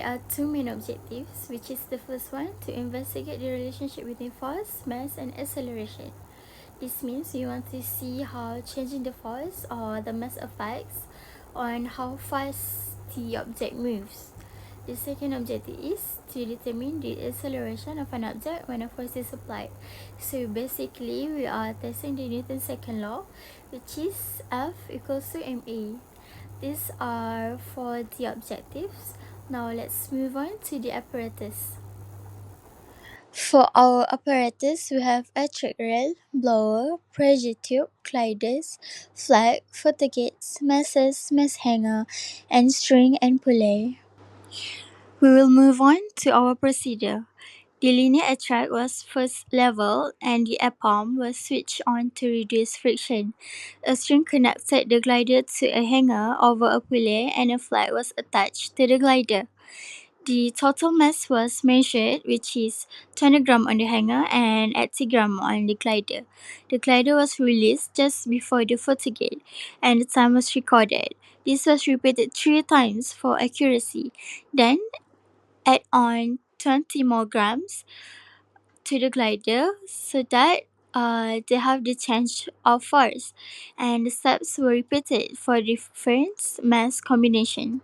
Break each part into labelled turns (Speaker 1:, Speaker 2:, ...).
Speaker 1: are two main objectives, which is the first one, to investigate the relationship between force, mass, and acceleration. This means we want to see how changing the force or the mass affects on how fast the object moves. The second objective is to determine the acceleration of an object when a force is applied. So basically, we are testing the Newton's second law, which is F equals to ma. These are for the objectives. Now let's move on to the apparatus. For our apparatus, we have a track rail, blower, pressure tube, gliders, flag, photo gates, messes, mess hanger, and string and pulley. We will move on to our procedure. The linear attract was first leveled and the air pump was switched on to reduce friction. A string connected the glider to a hanger over a pulley and a flag was attached to the glider. The total mass was measured, which is 20 gram on the hanger and 80 gram on the glider. The glider was released just before the photo gate and the time was recorded. This was repeated 3 times for accuracy. Then add on 20 more grams to the glider so that they have the change of force, and the steps were repeated for different mass combination.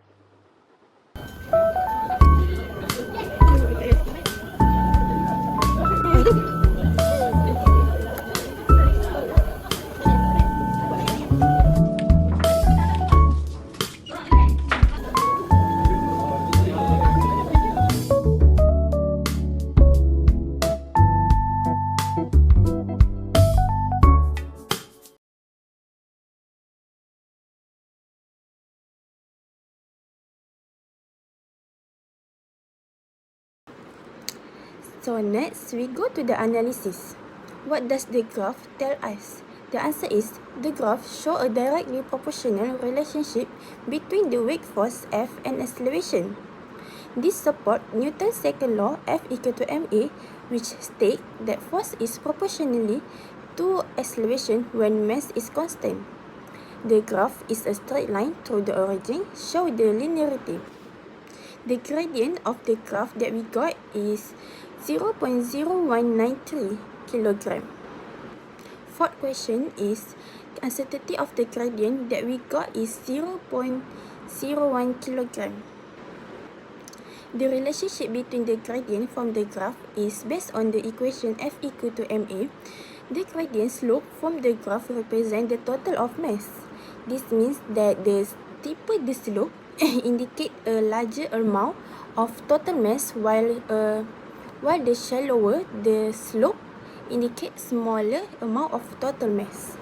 Speaker 2: So next, we go to the analysis. What does the graph tell us? The answer is, the graph shows a directly proportional relationship between the wake force F and acceleration. This supports Newton's second law, F equal to ma, which states that force is proportionally to acceleration when mass is constant. The graph is a straight line through the origin, showing the linearity. The gradient of the graph that we got is 0.0193 kilogram. Fourth question is, the uncertainty of the gradient that we got is 0.01 kilogram. The relationship between the gradient from the graph is based on the equation F equal to ma. The gradient slope from the graph represents the total of mass. This means that the steeper the slope indicate a larger amount of total mass, while the shallower the slope indicates smaller amount of total mass.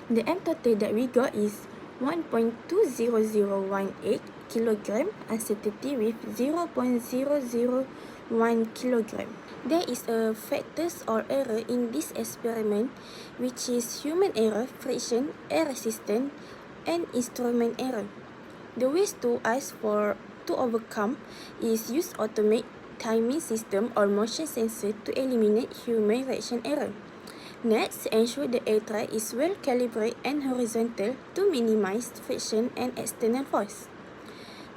Speaker 2: The M total that we got is 1.20018 kilogram, uncertainty with 0.001 kilogram. There is a factors or error in this experiment, which is human error, friction, air resistance, and instrument error. The ways to overcome is use automate timing system or motion sensor to eliminate human reaction error. Next, ensure the air track is well calibrated and horizontal to minimize friction and external force.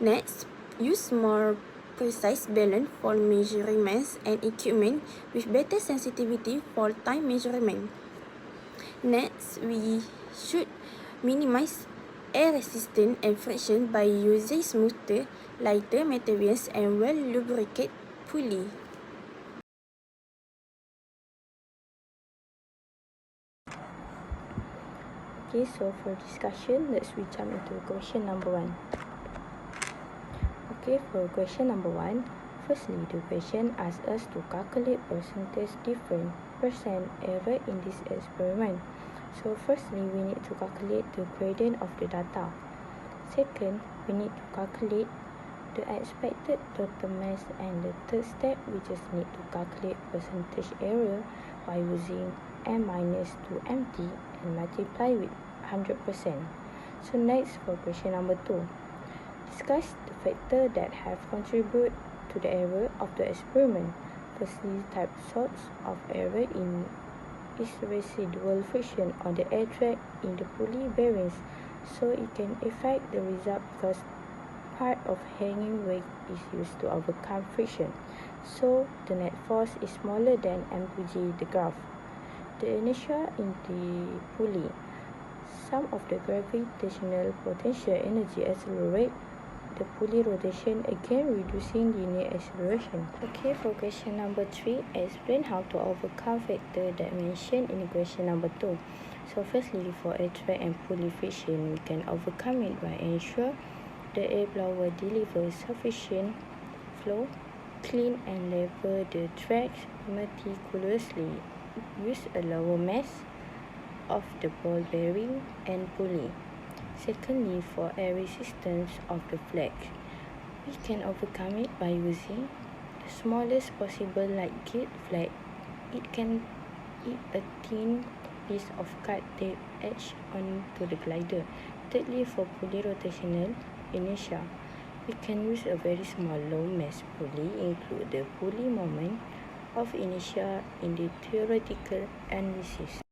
Speaker 2: Next, use more precise balance for measuring mass and equipment with better sensitivity for time measurement. Next, we should minimize air resistance and friction by using smoother, lighter materials and well lubricated pulley.
Speaker 3: Okay, so for discussion, let's jump into question number 1. Okay, for question number 1, firstly, the question asks us to calculate percentage difference percent error in this experiment. So firstly, we need to calculate the gradient of the data. Second, we need to calculate the expected total mass, and the third step, we just need to calculate percentage error by using m minus 2mt and multiply with 100%. So next, for question number 2, discuss the factor that have contributed to the error of the experiment. Firstly, type source of error is residual friction on the air track in the pulley bearings, so it can affect the result because part of hanging weight is used to overcome friction, so the net force is smaller than MPG the graph. The inertia in the pulley. Some of the gravitational potential energy accelerate the pulley rotation, again reducing linear acceleration. Okay, for question number 3, explain how to overcome factor that mentioned in question number 2. So firstly, for air track and pulley friction, we can overcome it by ensure the air blower delivers sufficient flow, clean and level the tracks meticulously, use a lower mass of the ball bearing and pulley. Secondly, for air resistance of the flex, we can overcome it by using the smallest possible light gauge flag. It can be a thin piece of cut tape etched onto the glider. Thirdly, for pulley rotational inertia, we can use a very small low mass pulley, include the pulley moment of inertia in the theoretical analysis.